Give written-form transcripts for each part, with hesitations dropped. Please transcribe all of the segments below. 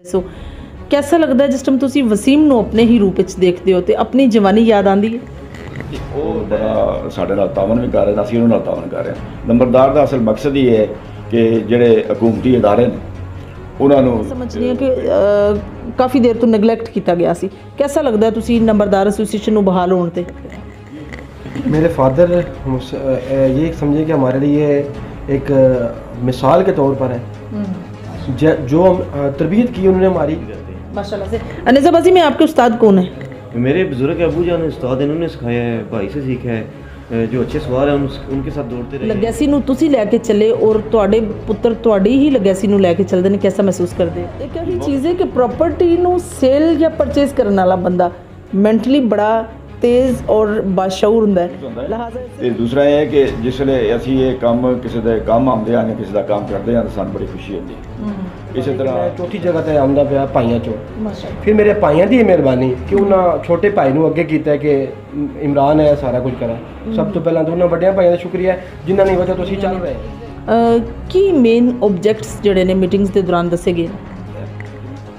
सो कैसा लगता है जिस टाइम तुसी वसीम नूं अपने ही रूप विच देखते हो तो अपनी जवानी याद आती है? वो बड़ा साढ़े नाल तावन भी कर रहे हैं, असीं उन्हां नाल तावन कर रहे हैं। नंबरदार का असल मकसद ही है कि जिहड़े हुकूमती इदारे ने उन्होंने समझनी है कि काफ़ी देर तो निगलैक्ट किया गया सी। कैसा लगता है तुसी नंबरदार एसोसीएशन नूं बहाल होने ते? मेरे फादर ये समझे कि हमारे लिए एक मिसाल के तौर पर है जो तरबियत की उन्होंने हमारी माशाल्लाह से। अनीसा बाजी में आपके उस्ताद कौन है? मेरे बुजुर्ग अबू जान उस्ताद इन्होंने सिखाया है, भाई से सीखा है, जो अच्छे सवाल हैं उनके साथ दौड़ते रहे। लगैसी नूं तुसी लैके चले और तुहाडे पुत्र तुहाडी ही लगैसी नूं लैके चलदे ने, कैसा महसूस करदे? एक ऐसी चीज़ है कि प्रॉपर्टी नूं सेल या परचेज करने वाला बंदा मेंटली बड़ा तेज़ और बाशऊर हुंदा है। ते दूसरा है कि जिसले असीं ये काम किसी दे काम आउंदे आं किसी दा काम करदे आं तां सानूं बड़ी खुशी होंदी है। इसी तरह चौथी जगह ते आउंदा पिया भाइयां चों। फिर मेरे भाइयां दी मेहरबानी कि उन्हां छोटे भाई नूं अगे कीता है कि इमरान है सारा कुछ करा। सब तो पहला तो उन्हां वड्डियां भाइयां दा शुक्रिया है जिन्हां दी वजह तो असीं चल रहे हैं। की मेन ऑब्जेक्ट्स जिहड़े ने मीटिंग्स के दौरान दसे गए?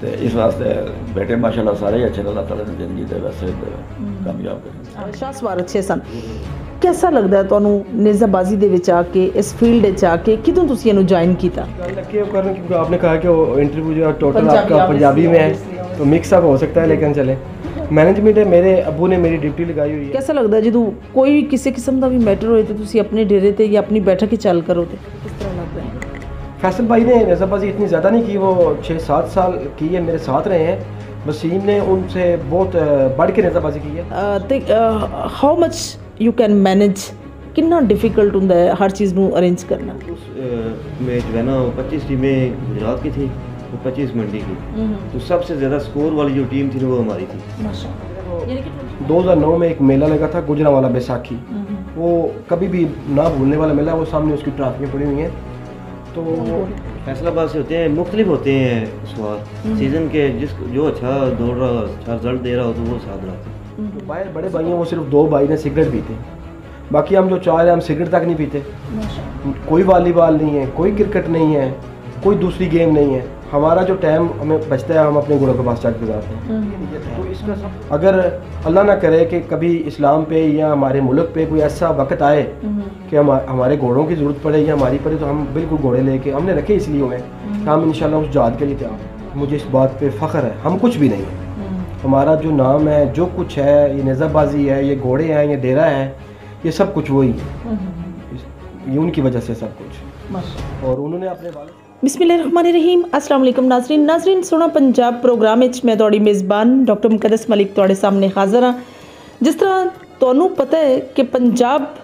तो इस वास्ते बेटे माशाल्लाह सारे ही अच्छे, अल्लाह ताला ने जिंदगी दे वैसे कामयाब करे। शाह सवार अच्छे सन। कैसा लगता है तुहानू नेज़ाबाजी दे विच आके इस फील्ड विच आके कितों तुसीं इहनूं ज्वाइन कीता? क्योंकि आपने कहा कि वो इंटरव्यू जो टोटल आपका पंजाबी में है तो मिक्सअप हो सकता है, लेकिन चले मैनेजमेंट है। मेरे अबू ने मेरी ड्यूटी लगाई हुई है। कैसा लगता है जो कोई किसी किस्म का भी मैटर होए तो तुसीं अपने डेरे ते या अपनी बैठक ही चल करो तो किस तरह लगता है? फैसल भाई ने नेज़ाबाजी इतनी ज़्यादा नहीं की, वो 6-7 साल की है, मेरे साथ रहे हैं। वसीम ने उनसे बहुत बढ़ के नेज़ाबाजी की है। How much you can manage, कितना डिफिकल्ट होंदा है हर चीज़ नूं अरेंज करना? में जो है ना 25 टीमें गुजरात की थी, वो 25 मंडी की, तो सबसे ज़्यादा स्कोर वाली जो टीम थी वो हमारी थी। 2009 में एक मेला लगा था गुजरावाला बैसाखी, वो कभी भी ना भूलने वाला मेला। वो सामने उसकी ट्रॉफियाँ पड़ी हुई हैं। तो फैसलाबाद से होते हैं, मुख्तलिफ होते हैं सवाल सीज़न के, जो अच्छा दौड़ रहा अच्छा रिजल्ट दे रहा हो तो वो साथ रहते हैं। भाई बड़े भाई हैं, वो सिर्फ 2 भाई ने सिगरेट पीते, बाकी हम जो 4 हैं हम सिगरेट तक नहीं पीते। कोई वॉलीबॉल नहीं है, कोई क्रिकेट नहीं है, कोई दूसरी गेम नहीं है। हमारा जो टाइम हमें बचता है हम अपने गुरों के पास चढ़ गुजारते हैं। तो इसका अगर अल्लाह ना करे कि कभी इस्लाम पे या हमारे मुल्क पे कोई ऐसा वक्त आए कि हमारे घोड़ों की ज़रूरत पड़े या हमारी पड़े, तो हम बिल्कुल घोड़े लेके हमने रखे इसलिए हुए कि हम इंशाल्लाह उस जहाद के लिए तैयार। मुझे इस बात पे फ़ख्र है, हम कुछ भी नहीं है। हमारा जो नाम है, जो कुछ है, ये नेज़ाबाजी है, ये घोड़े हैं, ये डेरा है, ये सब कुछ वही है। ये उनकी वजह से सब कुछ। और उन्होंने अपने वाले बिस्मिल्लाहिर्रहमानिर्रहीम। अस्सलाम वालेकुम नाज़रीन सोना पंजाब प्रोग्राम में मैं तुहाडी मेज़बान डॉक्टर मुकद्दस मलिक तुहाडे सामने हाज़र हाँ। जिस तरह तुहानू पता है कि पंजाब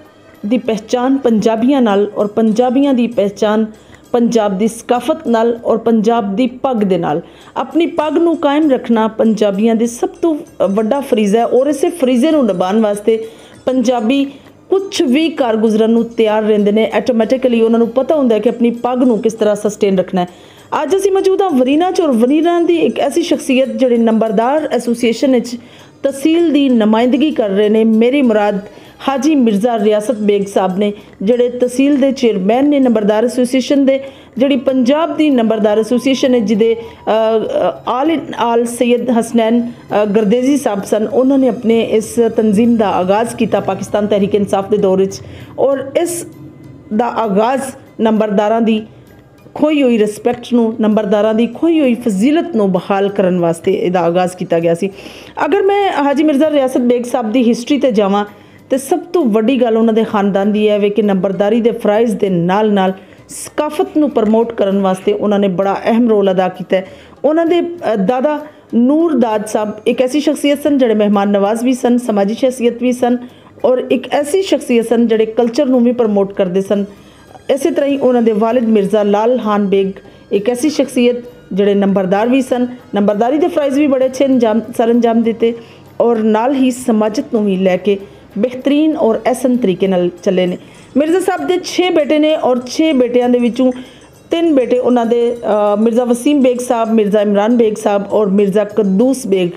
दी पहचान पंजाबियों नाल और पंजाबियों दी पहचान पंजाब दी सकाफत नाल और पंजाब दी पग दे नाल। अपनी पग नू कायम रखना पंजाबियों दे सब तो वड्डा फरीज़ा है और इसे फरीज़े नू निभाने वास्ते पंजाबी कुछ भी कारगुजरन नू तैयार रहंदे ने। ऐटोमैटिकली उन्होंने पता होंदा है कि अपनी पग नू किस तरह सस्टेन रखना है। अज असीं मौजूद हाँ वरीना च और वरीना दी एक ऐसी शख्सियत जिहड़े नंबरदार एसोसीएशन विच तहसील दी नुमाइंदगी कर रहे ने। मेरी मुराद हाजी मिर्ज़ा रियासत बेग साहब ने, जिहड़े तहसील दे चेयरमैन ने नंबरदार एसोसीएशन दे, जिहड़ी पंजाब दी नंबरदार एसोसीएशन है जिदे आल सैयद हसनैन गर्देजी साहब सन। उन्होंने अपने इस तंजीम का आगाज़ किया पाकिस्तान तहरीक इंसाफ के दौर और इस दा आगाज़ नंबरदारां दी खोई हुई रिस्पैक्ट नूं, नंबरदारां दी खोई हुई फजीलत नूं बहाल करन वास्ते इहदा आगाज़ किया गया सी। अगर मैं हाजी मिर्ज़ा रियासत बेग साहब की हिस्टरी ते जावां तो सब तो वड्डी गल उन्हां दे खानदान दी है कि नंबरदारी दे फ़राइज़ दे नाल नाल सकाफत नूं प्रमोट करन वास्ते उन्होंने बड़ा अहम रोल अदा किया है। उन्हां दे दादा नूर दाद साहब एक ऐसी शख्सियत सन जिहड़े मेहमान नवाज भी सन, समाजी शख्सियत भी सन और एक ऐसी शख्सियत सन जिहड़े कल्चर नूं भी प्रमोट करते सन। इस तरह ही उन्होंने वालिद मिर्ज़ा लाल खान बेग एक ऐसी शख्सियत जिहड़े नंबरदार भी सन, नंबरदारी के फ़राइज़ भी बड़े अच्छे सर अंजाम दिते और नाल ही समाजत नूं भी लैके बेहतरीन और एहसन तरीके नाल चले ने। मिर्ज़ा साहब दे 6 बेटे ने और 6 बेटियां दे विचों 3 बेटे उन्हां दे मिर्ज़ा वसीम बेग साहब, मिर्ज़ा इमरान बेग साहब और मिर्ज़ा कद्दूस बेग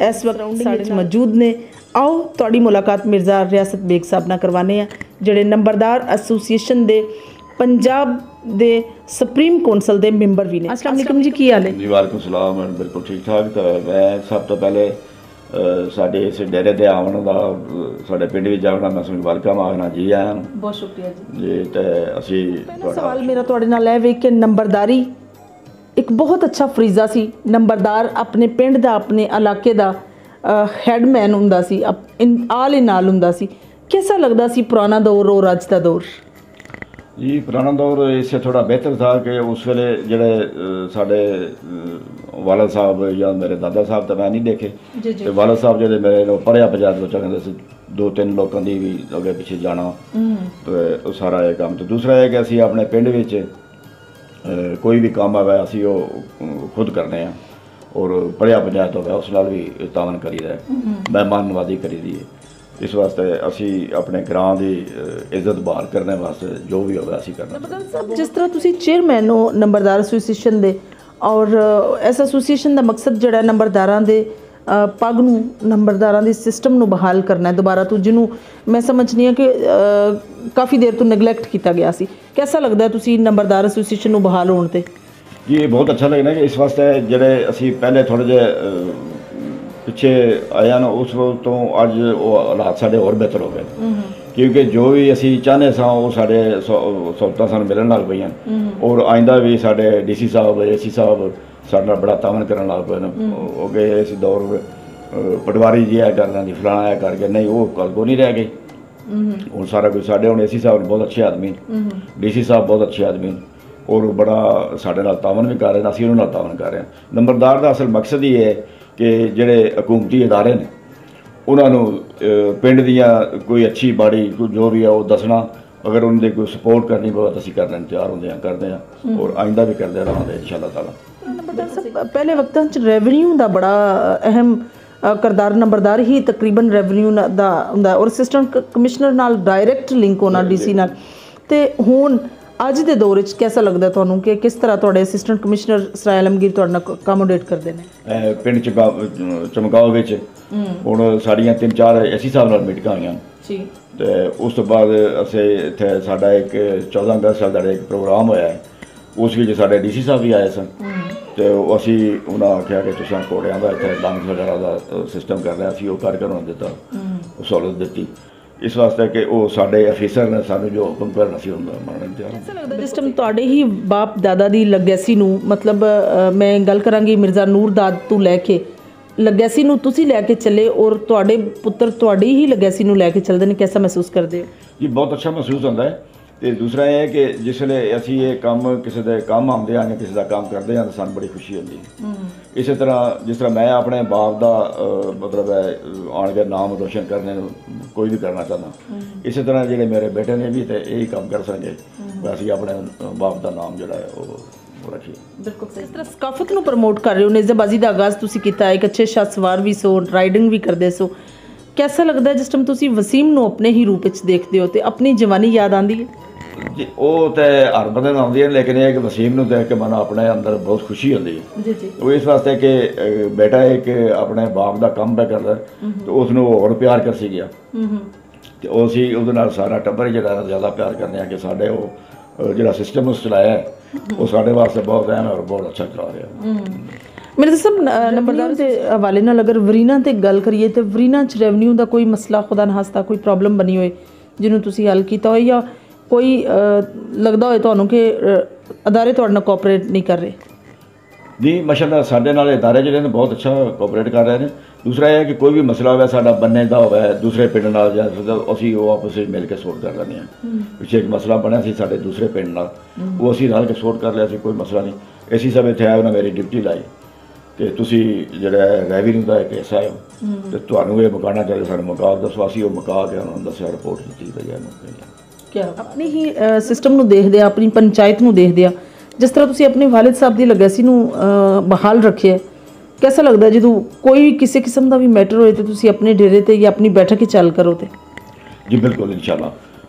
इस वक्त साडे मौजूद ने। आओ तुहाडी मुलाकात मिर्ज़ा रियासत बेग साहब नाल करवाने आ, जिहड़े नंबरदार एसोसीएशन दे पंजाब दे ਸੁਪਰੀਮ ਕੌਂਸਲ ਦੇ ਮੈਂਬਰ ਵੀ ਨੇ। अस्सलाम वालेकुम जी, ਕੀ ਹਾਲ ਹੈ? ਜੀ ਵਾਲੇਕੁਮ ਸਲਾਮ। ਬਿਲਕੁਲ ਠੀਕ ਠਾਕ। ਤਾਂ ਮੈਂ ਸਭ ਤੋਂ ਪਹਿਲੇ ਸਾਡੇ ਇਸ ਡੇਰੇ ਦੇ ਆਉਣ ਦਾ, ਸਾਡੇ ਪਿੰਡ ਵਿੱਚ ਆਉਣਾ, ਮੈਂ ਤੁਹਾਨੂੰ ਵੈਲਕਮ ਆਖਣਾ, ਜੀ ਆਇਆਂ ਨੂੰ। ਬਹੁਤ ਸ਼ੁਕਰੀਆ ਜੀ। ਜੀ ਤੇ ਅਸੀਂ ਪਹਿਲਾ ਸਵਾਲ ਮੇਰਾ ਤੁਹਾਡੇ ਨਾਲ ਹੈ ਵੇ ਕਿ ਨੰਬਰਦਾਰੀ ਇੱਕ ਬਹੁਤ ਅੱਛਾ ਫਰੀਜ਼ਾ ਸੀ। ਨੰਬਰਦਾਰ ਆਪਣੇ ਪਿੰਡ ਦਾ, ਆਪਣੇ ਇਲਾਕੇ ਦਾ ਹੈਡਮੈਨ ਹੁੰਦਾ ਸੀ, ਆਲ ਇਨ ਆਲ ਹੁੰਦਾ ਸੀ। ਕਿਹਦਾ ਲੱਗਦਾ ਸੀ ਪੁਰਾਣਾ ਦੌਰ ਔਰ ਅੱਜ ਦਾ ਦੌਰ? ਜੀ ਪੁਰਾਣਾ ਦੌਰ ਇਸੇ ਥੋੜਾ ਬਿਹਤਰ था कि उस वेले ਜਿਹੜੇ ਸਾਡੇ ਵਾਲਦ ਸਾਹਿਬ ਜਾਂ ਮੇਰੇ ਦਾਦਾ ਸਾਹਿਬ ਤਾਂ ਮੈਂ ਨਹੀਂ ਦੇਖੇ, ਤੇ ਵਾਲਦ ਸਾਹਿਬ ਜਿਹੜੇ ਮੇਰੇ ਨੂੰ ਪੜ੍ਹਿਆ ਪੰਜਾਬ ਤੋਂ ਕਹਿੰਦੇ ਸੀ, 2-3 ਲੋਕਾਂ ਦੀ ਵੀ ਅੱਗੇ ਪਿੱਛੇ ਜਾਣਾ, ਤੇ ਉਹ ਸਾਰਾ ਇਹ ਕੰਮ। ਤੇ ਦੂਸਰਾ ਇਹ ਕਿ ਅਸੀਂ ਆਪਣੇ ਪਿੰਡ ਵਿੱਚ ਕੋਈ ਵੀ ਕੰਮ ਆਵੇ ਅਸੀਂ ਉਹ ਖੁਦ ਕਰਨੇ ਆ, ਔਰ ਪੜ੍ਹਿਆ ਪੰਜਾਬ ਤੋਂ ਉਸ ਨਾਲ ਵੀ ਤਾਵਨ ਕਰੀਦਾ, ਮਹਿਮਾਨ ਨਵਾਜ਼ੀ ਕਰੀਦੀ ਹੈ। ਇਸ ਵਾਸਤੇ ਅਸੀਂ ਆਪਣੇ ਗ੍ਰਾਂ ਦੀ ਇੱਜ਼ਤ ਬਹਾਲ ਕਰਨ ਵਾਸਤੇ ਜੋ ਵੀ ਹੋਵੇ ਅਸੀਂ ਕਰਨਾ। ਜਿਸ ਤਰ੍ਹਾਂ ਤੁਸੀਂ ਚੇਅਰਮੈਨ ਹੋ ਨੰਬਰਦਾਰ ਐਸੋਸੀਏਸ਼ਨ ਦੇ, ਔਰ ਇਸ ਐਸੋਸੀਏਸ਼ਨ ਦਾ ਮਕਸਦ ਜਿਹੜਾ ਨੰਬਰਦਾਰਾਂ ਦੇ ਪੱਗ ਨੂੰ, ਨੰਬਰਦਾਰਾਂ ਦੇ ਸਿਸਟਮ ਨੂੰ ਬਹਾਲ ਕਰਨਾ ਦੁਬਾਰਾ ਤੋਂ, ਜਿਹਨੂੰ ਮੈਂ ਸਮਝਦੀ ਹਾਂ ਕਿ ਕਾਫੀ ਦੇਰ ਤੋਂ ਨੈਗਲੈਕਟ ਕੀਤਾ ਗਿਆ ਸੀ। ਕਿਹਦਾ ਲੱਗਦਾ ਤੁਸੀਂ ਨੰਬਰਦਾਰ ਐਸੋਸੀਏਸ਼ਨ ਨੂੰ ਬਹਾਲ ਹੋਣ ਤੇ? ਜੀ ਇਹ ਬਹੁਤ ਅੱਛਾ ਲੱਗਦਾ ਕਿ ਇਸ ਵਾਸਤੇ ਜਿਹੜੇ ਅਸੀਂ ਪਹਿਲੇ ਥੋੜ੍ਹੇ ਜਿਹੇ ਪਿੱਛੇ ਆਇਆ ਨਾ, ਉਸ ਤੋਂ ਅੱਜ ਉਹ ਹਾਲਾਤ ਸਾਡੇ ਹੋਰ ਬਿਹਤਰ ਹੋ ਗਏ, ਕਿਉਂਕਿ ਜੋ ਵੀ ਅਸੀਂ ਚਾਹੁੰਦੇ ਸਾਂ ਉਹ ਸਾਡੇ ਸਹੂਲਤਾਂ ਸਾਨੂੰ ਮਿਲਣ ਲੱਗ ਪਈਆਂ, ਔਰ ਆਇੰਦਾ ਵੀ ਸਾਡੇ DC ਸਾਹਿਬ, AC ਸਾਹਿਬ ਸਾਡੇ ਨਾਲ ਬੜਾ ਤਾਵਨ ਕਰਨ ਲੱਗ ਪਏ ਨੇ। ਹੋ ਗਏ ਅਸੀਂ ਦੌਰ ਪਟਵਾਰੀ ਜੀ ਆ ਕਰਨਾ ਦੀ ਫਲਾਣਾ ਆ ਕਰਕੇ, ਨਹੀਂ ਉਹ ਗੱਲ ਕੋ ਨਹੀਂ ਰਹਿ ਗਈ। ਹੁਣ ਸਾਰਾ ਕੁਝ ਸਾਡੇ ਹੁਣ AC ਸਾਹਿਬ ਬਹੁਤ ਅੱਛੇ ਆਦਮੀ, DC ਸਾਹਿਬ ਬਹੁਤ ਅੱਛੇ ਆਦਮੀ, ਔਰ ਬੜਾ ਸਾਡੇ ਨਾਲ ਤਾਵਨ ਵੀ ਕਰ ਰਹੇ ਨੇ, ਅਸੀਂ ਉਹਨਾਂ ਨਾਲ ਤਾਵਨ ਕਰ ਰਹੇ ਹਾਂ। ਨੰਬਰਦਾਰ ਦਾ ਅਸਲ ਮਕਸਦ ਹੀ ਹੈ ਕਿ ਜਿਹੜੇ ਹਕੂਮਤੀ ਅਦਾਰੇ ਨੇ ਉਹਨਾਂ ਨੂੰ ਪਿੰਡ ਦੀਆਂ ਕੋਈ ਅੱਛੀ ਮਾੜੀ ਕੋਈ ਜੋ ਵੀ ਹੈ ਉਹ ਦੱਸਣਾ, ਅਗਰ ਉਹਨਾਂ ਦੀ ਕੋਈ ਸਪੋਰਟ ਕਰਨੀ ਪਵੇ ਤਾਂ ਅਸੀਂ ਕਰਨ ਨੂੰ ਤਿਆਰ ਹੁੰਦੇ ਹਾਂ, ਕਰਦੇ ਹਾਂ, ਔਰ ਆਇੰਦਾ ਵੀ ਕਰਦੇ ਰਹਾਂਗੇ ਇੰਸ਼ਾਅੱਲਾ ਤਾਲਾ। ਨੰਬਰਦਾਰ ਸਾਹਿਬ, ਪਹਿਲੇ ਵਕਤਾਂ 'ਚ ਰੈਵਨਿਊ ਦਾ ਬੜਾ ਅਹਿਮ ਕਿਰਦਾਰ ਨੰਬਰਦਾਰ ਹੀ ਤਕਰੀਬਨ ਰੈਵਨਿਊ ਦਾ ਹੁੰਦਾ, ਔਰ ਅਸਿਸਟੈਂਟ ਕਮਿਸ਼ਨਰ ਨਾਲ ਡਾਇਰੈਕਟ ਲਿੰਕ ਹੋਣਾ DC ਨਾਲ। ਤੇ ਹੁਣ ਅੱਜ ਦੇ ਦੌਰ ਵਿੱਚ ਕਿਹਦਾ ਲੱਗਦਾ ਤੁਹਾਨੂੰ ਕਿ ਕਿਸ ਤਰ੍ਹਾਂ ਤੁਹਾਡੇ ਅਸਿਸਟੈਂਟ ਕਮਿਸ਼ਨਰ ਸਰਾਏ ਆਲਮਗੀਰ ਤੁਹਾਡੇ ਨਾਲ ਅਕਾਮੋਡੇਟ ਕਰਦੇ ਨੇ? ਪਿੰਡ ਚਮਕਾਓ ਵਿੱਚ ਹੁਣ ਸਾਡੀਆਂ 3-4 AC ਸਾਹਿਬ ਨਾਲ ਮੀਟਿੰਗਾਂ ਹੋਈਆਂ ਜੀ, ਤੇ ਉਸ ਤੋਂ ਬਾਅਦ ਅਸੀਂ ਇੱਥੇ ਸਾਡਾ ਇੱਕ 14 ਅਗਸਤ ਦਾ ਇੱਕ ਪ੍ਰੋਗਰਾਮ ਹੋਇਆ ਹੈ, ਉਸ ਵਿੱਚ ਸਾਡੇ DC ਸਾਹਿਬ ਵੀ ਆਏ ਸਨ, ਤੇ ਅਸੀਂ ਉਹਨਾਂ ਆਖਿਆ ਕਿ ਤੁਸੀਂ ਘੋੜਿਆਂ ਦਾ ਇੱਥੇ ਲੰਗਰ ਵਗੈਰਾ ਦਾ ਸਿਸਟਮ ਕਰ ਰਿਹਾ ਸੀ, ਉਹ ਕਰਕੇ ਉਹਨਾਂ ਦਿੱਤਾ, ਉਹ ਸਹੂਲਤ ਦਿੱਤੀ, ਇਸ ਵਾਸਤੇ ਕਿ ਉਹ ਸਾਡੇ ਅਫੀਸਰ ਨੇ ਸਾਨੂੰ ਜੋ ਹੁਕਮ ਕਰਨਾ ਸੀ ਹੁੰਦਾ ਮੰਨਣ ਤਿਆਰ। ਐਸਾ ਲੱਗਦਾ ਜਿਸ ਟਾਈਮ ਤੁਹਾਡੇ ਹੀ ਬਾਪ ਦਾਦਾ ਦੀ ਲੈਗੇਸੀ ਨੂੰ, ਮਤਲਬ ਮੈਂ ਗੱਲ ਕਰਾਂਗੀ ਮਿਰਜ਼ਾ ਨੂਰ ਦਾਦ ਤੋਂ ਲੈ ਕੇ ਲੈਗੇਸੀ ਨੂੰ ਤੁਸੀਂ ਲੈ ਕੇ ਚੱਲੇ, ਔਰ ਤੁਹਾਡੇ ਪੁੱਤਰ ਤੁਹਾਡੀ ਹੀ ਲੈਗੇਸੀ ਨੂੰ ਲੈ ਕੇ ਚੱਲਦੇ ਨੇ, ਕਿਹਦਾ ਮਹਿਸੂਸ ਕਰਦੇ ਹੋ? ਜੀ ਬਹੁਤ ਅੱਛਾ ਮਹਿਸੂਸ ਹੁੰਦਾ ਹੈ। ਤੇ ਦੂਸਰਾ ਇਹ ਹੈ ਕਿ ਜਿਸ ਵੇਲੇ ਅਸੀਂ ਇਹ ਕੰਮ ਕਿਸੇ ਦੇ ਕੰਮ ਆਉਂਦੇ ਹਾਂ ਜਾਂ ਕਿਸੇ ਦਾ ਕੰਮ ਕਰਦੇ ਹਾਂ ਤਾਂ ਸਾਨੂੰ ਬੜੀ ਖੁਸ਼ੀ ਹੁੰਦੀ ਹੈ। ਇਸੇ ਤਰ੍ਹਾਂ ਜਿਸ ਤਰ੍ਹਾਂ ਮੈਂ ਆਪਣੇ ਬਾਪ ਦਾ ਮਤਲਬ ਹੈ ਆਣ ਕੇ ਨਾਮ ਰੋਸ਼ਨ ਕਰਨੇ ਨੂੰ ਕੋਈ ਵੀ ਕਰਨਾ ਚਾਹੁੰਦਾ, ਇਸੇ ਤਰ੍ਹਾਂ ਜਿਹੜੇ ਮੇਰੇ ਬੇਟੇ ਨੇ ਵੀ ਤੇ ਇਹੀ ਕੰਮ ਕਰ ਸਕਦੇ, ਅਸੀਂ ਆਪਣੇ ਬਾਪ ਦਾ ਨਾਮ ਜਿਹੜਾ ਹੈ ਉਹ ਰੱਖੀਏ। ਬਿਲਕੁਲ ਸਹੀ। ਇਸ ਤਰ੍ਹਾਂ ਸਕਾਫਤ ਨੂੰ ਪ੍ਰਮੋਟ ਕਰ ਰਹੇ ਹੋ, ਨੇਜ਼ਾਬਾਜ਼ੀ ਦਾ ਆਗਾਜ਼ ਤੁਸੀਂ ਕੀਤਾ, ਇੱਕ ਅੱਛੇ ਸ਼ਾਹ ਸਵਾਰ ਵੀ ਸੋ, ਰਾਈਡਿੰਗ ਵੀ ਕਰਦੇ ਸੋ, ਕਿਹਦਾ ਲੱਗਦਾ ਜਿਸ ਟਾਈਮ ਤੁਸੀਂ ਵਸੀਮ ਨੂੰ ਆਪਣੇ ਹੀ ਰੂਪ ਵਿੱਚ ਦੇਖਦੇ ਹੋ ਤੇ ਆਪਣੀ ਜਵਾਨੀ ਯਾਦ ਆਉਂਦੀ ਹੈ? ਜੀ ਉਹ ਤਾਂ ਹਰ ਬੰਦੇ ਨੂੰ ਆਉਂਦੀ ਹੈ, ਲੇਕਿਨ ਇਹ ਕਿ ਵਸੀਮ ਨੂੰ ਦੇਖ ਕੇ ਮਨ ਆਪਣੇ ਅੰਦਰ ਬਹੁਤ ਖੁਸ਼ੀ ਹੁੰਦੀ ਹੈ। ਜੀ ਜੀ। ਉਹ ਇਸ ਵਾਸਤੇ ਕਿ ਬੇਟਾ ਇੱਕ ਆਪਣੇ ਬਾਪ ਦਾ ਕੰਮ ਪੈ ਕਰਦਾ, ਤੇ ਉਸ ਨੂੰ ਹੋਰ ਪਿਆਰ ਕਰ ਸੀ ਗਿਆ, ਤੇ ਉਹ ਅਸੀਂ ਉਹਦੇ ਨਾਲ ਸਾਰਾ ਟੱਬਰ ਜਿਹੜਾ ਜ਼ਿਆਦਾ ਪਿਆਰ ਕਰਦੇ ਹਾਂ ਕਿ ਸਾਡੇ ਉਹ ਜਿਹੜਾ ਸਿਸਟਮ ਉਸ ਚਲਾਇਆ ਹੈ ਉਹ ਸਾਡੇ ਵਾਸਤੇ ਬਹੁਤ ਅਹਿਮ ਹੈ ਔਰ ਬਹੁਤ ਅੱਛਾ ਚਲਾ ਰਿਹਾ। ਮੇਰੇ ਸਭ ਨੰਬਰਦਾਰ ਦੇ ਹਵਾਲੇ ਨਾਲ ਅਗਰ ਵਰੀਨਾ ਤੇ ਗੱਲ ਕਰੀਏ ਤਾਂ ਵਰੀਨਾ 'ਚ ਰੈਵਨਿਊ ਦਾ ਕੋਈ ਮਸਲਾ ਖੁਦਾ ਨਾ ਹਸਤਾ ਕੋਈ ਪ੍ਰੋਬਲਮ ਬਣੀ ਹੋਏ ਜਿਹਨੂੰ ਤੁਸੀਂ ਹੱਲ ਕੀਤਾ ਹੋਏ, ਜਾਂ ਕੋਈ ਲੱਗਦਾ ਹੋਏ ਤੁਹਾਨੂੰ ਕਿ ਅਦਾਰੇ ਤੁਹਾਡੇ ਨਾਲ ਕੋਆਪਰੇਟ ਨਹੀਂ ਕਰ ਰਹੇ? ਜੀ ਮਾਸ਼ਾਅੱਲਾ ਸਾਡੇ ਨਾਲ ਅਦਾਰੇ ਜਿਹੜੇ ਨੇ ਬਹੁਤ ਅੱਛਾ ਕੋਆਪਰੇਟ ਕਰ ਰਹੇ ਨੇ। ਦੂਸਰਾ ਇਹ ਹੈ ਕਿ ਕੋਈ ਵੀ ਮਸਲਾ ਹੋਵੇ ਸਾਡਾ ਬੰਨੇ ਦਾ ਹੋਵੇ ਦੂਸਰੇ ਪਿੰਡ ਨਾਲ, ਜਾਂ ਅਸੀਂ ਉਹ ਆਪਸ ਵਿੱਚ ਮਿਲ ਕੇ ਸੋਟ ਕਰ ਲੈਂਦੇ ਹਾਂ। ਪਿੱਛੇ ਇੱਕ ਮਸਲਾ ਬਣਿਆ ਸੀ ਸਾਡੇ ਦੂਸਰੇ ਪਿੰਡ ਨਾਲ, ਉਹ ਅਸੀਂ ਰਲ ਕੇ ਸੋਟ ਕਰ ਲਿਆ ਸੀ, ਕੋਈ ਮਸਲਾ ਨਹੀਂ। ਅਸੀਂ ਸਭ ਇੱਥੇ ਆਏ, ਉਹਨਾਂ ਮੇਰੀ ਡਿਊਟੀ ਲਾਈ ਕਿ ਤੁਸੀਂ ਜਿਹੜਾ ਰੈਵਨਿਊ ਦਾ ਇੱਕ ਹਿੱਸਾ ਹੈ ਤੇ ਤੁਹਾਨੂੰ ਇਹ ਮਕਾਉਣਾ ਚਾਹੀਦਾ, ਸਾਨੂੰ ਮਕਾ ਦੱਸੋ। ਅਸੀਂ ਉਹ ਮਕਾ ਕੇ ਉਹਨਾਂ ਨੂੰ ਦੱਸਿਆ, ਰਿਪੋਰਟ ਦਿੱਤੀ ਭਈਆ ਨੂੰ। ਕਿਆ ਆਪਣੀ ਹੀ ਸਿਸਟਮ ਨੂੰ ਦੇਖਦੇ ਆ, ਆਪਣੀ ਪੰਚਾਇਤ ਨੂੰ ਦੇਖਦੇ ਆ, ਜਿਸ ਤਰ੍ਹਾਂ ਤੁਸੀਂ ਆਪਣੇ ਵਾਲਿਦ ਸਾਹਿਬ ਦੀ ਲੈਗੇਸੀ ਨੂੰ ਬਹਾਲ ਰੱਖਿਆ, ਕਿਹਦਾ ਲੱਗਦਾ ਜਦੋਂ ਕੋਈ ਵੀ ਕਿਸੇ ਕਿਸਮ ਦਾ ਵੀ ਮੈਟਰ ਹੋਏ ਤੇ ਤੁਸੀਂ ਆਪਣੇ ਡੇਰੇ ਤੇ ਜਾਂ ਆਪਣੀ ਬੈਠਕ 'ਚ ਚੱਲ ਕਰੋ? ਤੇ ਜੀ ਬਿਲਕੁਲ ਇਨਸ਼ਾਅੱਲਾ।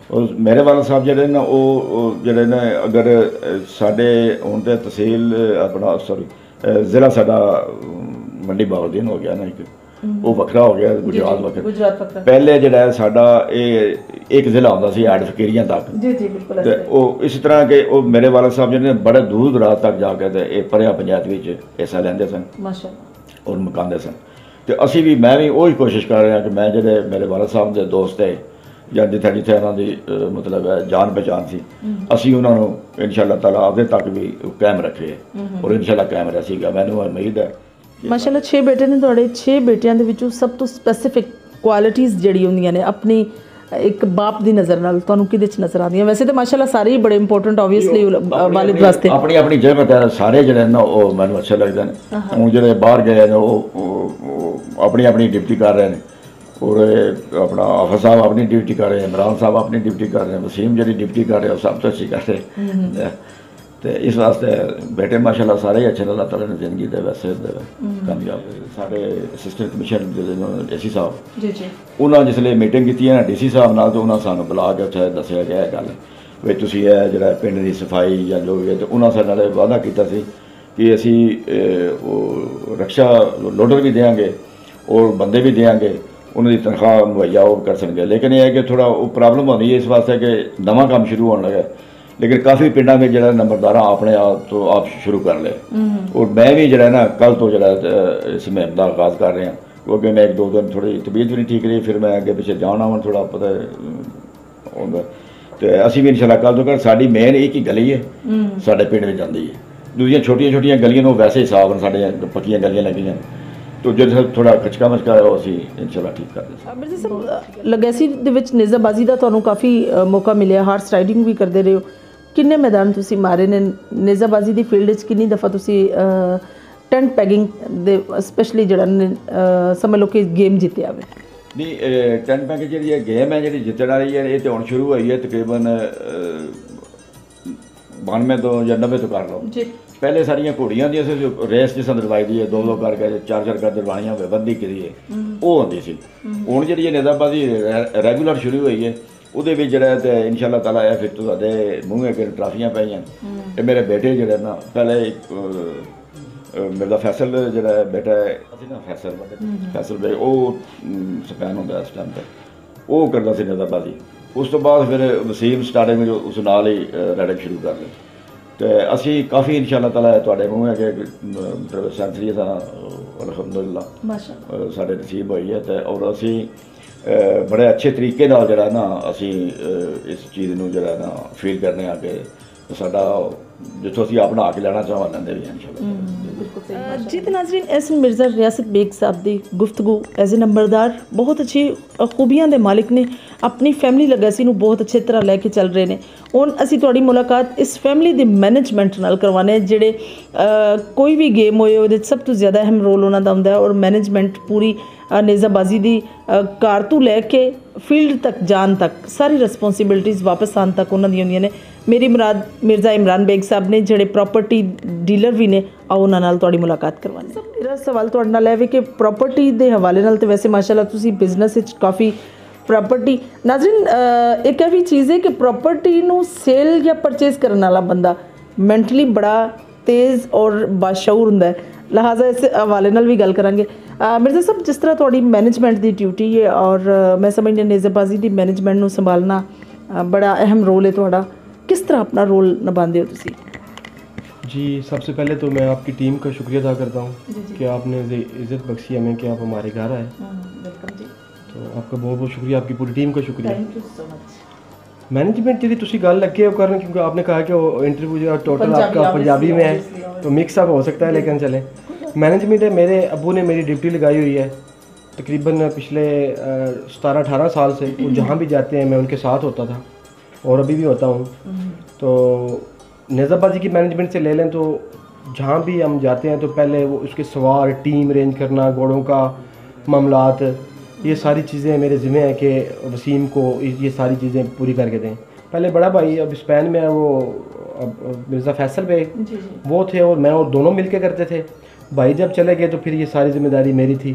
ਮੇਰੇ ਵਾਲਾ ਸਾਹਿਬ ਜਿਹੜੇ ਨੇ ਉਹ ਜਿਹੜੇ ਨੇ ਅਗਰ ਸਾਡੇ ਹੁਣ ਤੇ ਤਹਿਸੀਲ ਆਪਣਾ ਸੌਰੀ ਜ਼ਿਲ੍ਹਾ ਸਾਡਾ ਮੰਡੀ ਬਾਉਦੀਨ ਹੋ ਗਿਆ ਨਾ ਇੱਕ, ਉਹ ਵੱਖਰਾ ਹੋ ਗਿਆ, ਗੁਜਰਾਤ ਵੱਖਰਾ। ਗੁਜਰਾਤ ਵੱਖਰਾ ਪਹਿਲੇ ਜਿਹੜਾ ਸਾਡਾ ਇਹ ਇੱਕ ਜ਼ਿਲ੍ਹਾ ਹੁੰਦਾ ਸੀ ਐਡ ਫਕੀਰੀਆਂ ਤੱਕ। ਜੀ ਜੀ ਬਿਲਕੁਲ। ਤੇ ਉਹ ਇਸ ਤਰ੍ਹਾਂ ਕਿ ਉਹ ਮੇਰੇ ਵਾਲਦ ਸਾਹਿਬ ਜਿਹੜੇ ਬੜੇ ਦੂਰ ਦਰਾਜ ਤੱਕ ਜਾ ਕੇ ਤੇ ਇਹ ਪਰਿਆ ਪੰਚਾਇਤ ਵਿੱਚ ਹਿੱਸਾ ਲੈਂਦੇ ਸਨ ਮਾਸ਼ਾਅੱਲਾ ਔਰ ਮਕਾਉਂਦੇ ਸਨ। ਤੇ ਅਸੀਂ ਵੀ, ਮੈਂ ਵੀ ਉਹੀ ਕੋਸ਼ਿਸ਼ ਕਰ ਰਿਹਾ ਕਿ ਮੈਂ ਜਿਹੜੇ ਮੇਰੇ ਵਾਲਦ ਸਾਹਿਬ ਦੇ ਦੋਸਤ ਹੈ ਜਾਂ ਜਿੱਥੇ ਜਿੱਥੇ ਉਹਨਾਂ ਦੀ ਮਤਲਬ ਹੈ ਜਾਣ ਪਹਿਚਾਣ ਸੀ, ਅਸੀਂ ਉਹਨਾਂ ਨੂੰ ਇਨਸ਼ਾਅੱਲਾ ਤਾਲਾ ਆਪਦੇ ਤੱਕ ਵੀ ਕਾਇਮ ਰੱਖੀਏ ਔਰ ਇਨਸ਼ਾਅੱਲਾ ਕਾਇਮ ਰਿਹਾ ਸੀਗਾ। ਮੈਨੂੰ ਉਮੀਦ ਹੈ ਮਾਸ਼ਾਅੱਲਾ 6 ਬੇਟੇ ਨੇ ਤੁਹਾਡੇ। 6 ਬੇਟਿਆਂ ਦੇ ਵਿੱਚੋਂ ਸਭ ਤੋਂ ਸਪੈਸੀਫਿਕ ਕੁਆਲਿਟੀਜ਼ ਜਿਹੜੀ ਹੁੰਦੀਆਂ ਨੇ ਆਪਣੀ ਇੱਕ ਬਾਪ ਦੀ ਨਜ਼ਰ ਨਾਲ ਤੁਹਾਨੂੰ ਕਿਹਦੇ 'ਚ ਨਜ਼ਰ ਆਉਂਦੀਆਂ? ਵੈਸੇ ਤਾਂ ਮਾਸ਼ਾਅੱਲਾ ਸਾਰੇ ਹੀ ਬੜੇ ਇੰਪੋਰਟੈਂਟ ਓਬਵੀਅਸਲੀ ਵਾਲਿਦ ਵਾਸਤੇ ਆਪਣੀ ਆਪਣੀ ਜਗ੍ਹਾ ਤੇ ਸਾਰੇ ਜਿਹੜੇ ਨੇ ਉਹ ਮੈਨੂੰ ਅੱਛੇ ਲੱਗਦੇ ਨੇ। ਹੁਣ ਜਿਹੜੇ ਬਾਹਰ ਗਏ ਨੇ ਉਹ ਆਪਣੀ ਆਪਣੀ ਡਿਊਟੀ ਕਰ ਰਹੇ ਨੇ ਔਰ ਆਪਣਾ ਆਫਰ ਸਾਹਿਬ ਆਪਣੀ ਡਿਊਟੀ ਕਰ ਰਹੇ, ਇਮਰਾਨ ਸਾਹਿਬ ਆਪਣੀ ਡਿਊਟੀ ਕਰ ਰਹੇ, ਵਸੀਮ ਜਿਹੜੀ ਡਿਊਟੀ ਕਰ ਰਹੇ ਉਹ ਸਭ ਤੋਂ ਅੱਛੀ ਕਰ ਰਹੇ। ਤੇ ਇਸ ਵਾਸਤੇ ਬੇਟੇ ਮਾਸ਼ਾਅੱਲਾ ਸਾਰੇ ਹੀ ਅੱਛੇ, ਅੱਲਾਹ ਤਾਲਾ ਨੇ ਜ਼ਿੰਦਗੀ ਦੇ ਵੈਸੇ ਕਾਮਯਾਬ। ਸਾਡੇ ਅਸਿਸਟੈਂਟ ਕਮਿਸ਼ਨਰ ਜਿਹੜੇ ਡੀਸੀ ਸਾਹਿਬ ਜੀ ਜੀ, ਉਹਨਾਂ ਜਿਸਲੇ ਮੀਟਿੰਗ ਕੀਤੀ ਹੈ ਨਾ ਡੀਸੀ ਸਾਹਿਬ ਨਾਲ, ਤਾਂ ਉਹਨਾਂ ਸਾਨੂੰ ਬੁਲਾ ਕੇ ਉੱਥੇ ਦੱਸਿਆ ਗਿਆ ਇਹ ਗੱਲ ਵੀ ਤੁਸੀਂ ਇਹ ਜਿਹੜਾ ਪਿੰਡ ਦੀ ਸਫਾਈ ਜਾਂ ਜੋ ਵੀ ਹੈ, ਤੇ ਉਹਨਾਂ ਸਾਡੇ ਨਾਲ ਵਾਅਦਾ ਕੀਤਾ ਸੀ ਕਿ ਅਸੀਂ ਉਹ ਰਕਸ਼ਾ ਲੋਡਰ ਵੀ ਦੇਵਾਂਗੇ ਔਰ ਬੰਦੇ ਵੀ ਦੇਵਾਂਗੇ, ਉਹਨਾਂ ਦੀ ਤਨਖਾਹ ਮੁਹੱਈਆ ਉਹ ਕਰ ਸਕਣਗੇ। ਲੇਕਿਨ ਇਹ ਹੈ ਕਿ ਥੋੜਾ ਉਹ ਪ੍ਰੋਬਲਮ ਹੁੰਦੀ ਹੈ ਇਸ ਵਾਸਤੇ ਕਿ ਨਵਾਂ ਕੰਮ ਸ਼ੁਰੂ ਹੋਣ ਲੱਗਾ, लेकिन काफ़ी पिंडा में जरा नंबरदार अपने आप तो आप शुरू कर ले। और मैं भी जरा ना कल तो जरा इस मुहिम का आगाज़ कर रहा क्योंकि मैं 1-2 दिन थोड़ी तबीयत भी नहीं ठीक रही, फिर मैं अगे पिछले जाना वा थोड़ा पता होंगे। तो असी भी इंशाल्लाह कल तो कर साड़ी मेन एक ही गली है साढ़े पिंड में जाती है, दूसरिया छोटिया छोटिया गलियां वैसे हिसाब साढ़े पक्कियां गलियां लगियां, तो जो थोड़ा खचका मचका है असी इंशाल्लाह ठीक कर दें। मिर्ज़ा साहब लगैसी ਦੇ ਵਿੱਚ ਨੇਜ਼ਾਬਾਜ਼ੀ ਦਾ ਤੁਹਾਨੂੰ ਕਾਫੀ ਮੌਕਾ ਮਿਲਿਆ, ਹਾਰਸ ਰਾਈਡਿੰਗ ਵੀ ਕਰਦੇ ਰਹੇ ਹੋ, ਕਿੰਨੇ ਮੈਦਾਨ ਤੁਸੀਂ ਮਾਰੇ ਨੇ ਨੇਜ਼ਾਬਾਜ਼ੀ ਦੀ ਫੀਲਡ 'ਚ? ਕਿੰਨੀ ਦਫਾ ਤੁਸੀਂ ਟੈਂਟ ਪੈਗਿੰਗ ਦੇ ਸਪੈਸ਼ਲੀ ਜਿਹੜਾ ਸਮਝ ਲਓ ਕਿ ਗੇਮ ਜਿੱਤਿਆ ਹੋਵੇ? ਨਹੀਂ, ਟੈਂਟ ਪੈਗਿੰਗ ਜਿਹੜੀ ਗੇਮ ਹੈ ਜਿਹੜੀ ਜਿੱਤਣ ਵਾਲੀ ਹੈ, ਇਹ ਤਾਂ ਹੁਣ ਸ਼ੁਰੂ ਹੋਈ ਹੈ ਤਕਰੀਬਨ 92 ਤੋਂ ਜਾਂ 90 ਤੋਂ ਕਰ ਲਓ ਜੀ। ਪਹਿਲੇ ਸਾਰੀਆਂ ਘੋੜੀਆਂ ਦੀਆਂ ਸੀ ਰੇਸ ਜਿਸ ਅੰਦਰ ਦਵਾਈ ਦੀ ਹੈ, 2-2 ਕਰਕੇ 4-4 ਕਰ ਦਰਵਾਈਆਂ ਵੱਧਦੀ ਕਰੀ ਹੈ ਉਹ ਹੁੰਦੀ ਸੀ। ਹੁਣ ਜਿਹੜੀ ਇਹ ਨੇਜ਼ਾਬਾਜ਼ੀ ਰੈਗੂਲਰ ਸ਼ੁਰੂ ਹੋਈ ਹੈ ਉਹਦੇ ਵਿੱਚ ਜਿਹੜਾ ਤੇ ਇਨਸ਼ਾਅੱਲਾ ਤਾਲਾ ਇਹ ਫਿਰ ਤੁਹਾਡੇ ਮੂੰਹ ਅੱਗੇ ਟਰਾਫੀਆਂ ਪਈਆਂ। ਇਹ ਮੇਰੇ ਬੇਟੇ ਜਿਹੜੇ ਨਾ ਪਹਿਲੇ ਮਿਰਜ਼ਾ ਫੈਸਲ ਜਿਹੜਾ ਬੇਟਾ ਹੈ ਅਸੀਂ ਨਾ ਫੈਸਲ ਬੇ ਉਹ ਸਪੈਨ ਹੁੰਦਾ ਇਸ ਟਾਈਮ 'ਤੇ ਉਹ ਕਰਦਾ ਸੀ ਨੇਜ਼ਾਬਾਜ਼ੀ। ਉਸ ਤੋਂ ਬਾਅਦ ਫਿਰ ਵਸੀਮ ਸਟਾਰਟਿੰਗ ਉਸ ਨਾਲ ਹੀ ਰਾਈਡਿੰਗ ਸ਼ੁਰੂ ਕਰ ਲਈ ਤੇ ਅਸੀਂ ਕਾਫੀ ਇਨਸ਼ਾਅੱਲਾ ਤਾਲਾ ਤੁਹਾਡੇ ਮੂੰਹ ਅੱਗੇ ਸੈਂਚਰੀ ਦਾ ਅਲਹਮਦੁਲਿਲਾ ਮਾਸ਼ਾਅੱਲਾ ਸਾਡੇ ਨਸੀਬ ਹੋਈ ਹੈ ਤੇ ਔਰ ਅਸੀਂ बड़े अच्छे तरीके नाल जरा ना असी इस चीज़ नूं जरा ना फील करने आ कि साडा जिथों असी अपना के लैना चाह लैंदे भी इंशाअल्लाह। जी तो नाज़रीन, एहसन मिर्ज़ा रियासत बेग साहब की गुफ्तगू एज ए नंबरदार बहुत अच्छी खूबियां दे मालिक ने, अपनी फैमिली लगैसी नूं बहुत अच्छी तरह लैके चल रहे हैं। हुण असी तुहाडी मुलाकात इस फैमिली दे मैनेजमेंट नाल करवाने जिहड़े कोई भी गेम होए उहदे सब तो ज़्यादा अहम रोल उन्हां दा हुंदा है और मैनेजमेंट पूरी नेज़ाबाजी की कार तो लैके फील्ड तक जान तक सारी रिस्पोंसिबिलिटीज़ वापस आने तक उन्होंने होंदियां ने। मेरी मुराद मिर्ज़ा इमरान बेग साहब ने जिहड़े प्रॉपर्टी डीलर भी ने, आओ उन्हां नाल तुहाडी मुलाकात करवाने। मेरा सवाल तुहाडे नाल है कि प्रॉपर्टी के हवाले नाल तो वैसे माशाअल्लाह तुसीं बिजनेस विच काफ़ी प्रॉपर्टी नाज़रीन एक भी चीज़ है कि प्रॉपर्टी नूं सेल या परचेज करने वाला बंदा मैंटली बड़ा तेज़ और बाशऊर हुंदा है, लिहाजा इस हवाले नाल भी गल करांगे। मिर्ज़ा साहब जिस तरह थोड़ी मैनेजमेंट की ड्यूटी है और मैं समझनी नेज़ाबाजी की मैनेजमेंट नूं संभालना बड़ा अहम रोल है थोड़ा, किस तरह अपना रोल निभाते हो तुसी? जी सबसे पहले तो मैं आपकी टीम का शुक्रिया अदा करता हूँ कि आपने इज़्ज़त बख्शी हमें कि आप हमारे घर आए। तो आपका बहुत बहुत शुक्रिया, आपकी पूरी टीम का शुक्रिया। Thank you so much. Management की तुसी गल लगे हो करने, क्योंकि आपने कहा कि वो इंटरव्यू टोटल आपका पंजाबी में है तो मिक्स अप हो सकता है, लेकिन चले मैनेजमेंट है। मेरे अब्बू ने मेरी ड्यूटी लगाई हुई है तकरीबन पिछले 17-18 साल से, वो जहाँ भी जाते हैं मैं उनके साथ होता था और अभी भी होता हूँ। तो नेज़ाबाजी की मैनेजमेंट से ले लें तो जहाँ भी हम जाते हैं तो पहले वो उसके सवार टीम अरेंज करना, घोड़ों का मामलात, ये सारी चीज़ें मेरे ज़िम्मे हैं कि वसीम को ये सारी चीज़ें पूरी करके दें। पहले बड़ा भाई अब स्पेन में है वो मिर्ज़ा फैसल बेग वो थे और मैं और दोनों मिलके करते थे। भाई जब चले गए तो फिर ये सारी जिम्मेदारी मेरी थी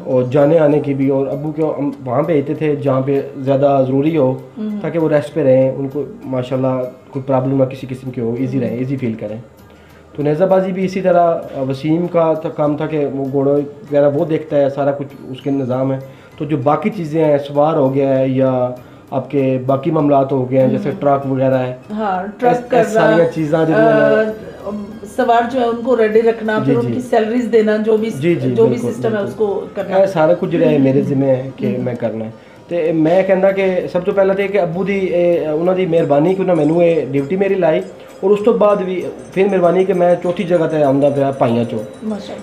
और जाने आने की भी, और अब्बू को हम वहाँ भेजते थे जहाँ पे ज़्यादा ज़रूरी हो ताकि वो रेस्ट पे रहें, उनको माशाल्लाह कोई प्रॉब्लम ना किसी किस्म की हो, इजी रहें, इजी फील करें। तो नेज़ाबाजी भी इसी तरह वसीम का काम था कि वो घोड़े वगैरह वो देखता है, सारा कुछ उसके निज़ाम है। तो जो बाकी चीज़ें हैं, सवार हो गया है या आपके बाकी मामलात हो गए हैं जैसे ट्रक वगैरह है, हाँ, ट्रक करना, सारी चीज़ें सवार जो है उनको रेडी रखना, फिर उनकी सैलरीज देना, जो भी सिस्टम है उसको करना है, सारा कुछ जो है मेरे जिम्मे है कि मैं करना है। तो मैं कहना कि सब तो पहला तो कि अबू दी उन्होंने मेहरबानी कि उन्होंने मैनू ये ड्यूटी मेरी लाई, और उस तो बाद भी फिर मेहरबानी कि मैं चौथी जगह ते आंदा पिया भाइयों चो।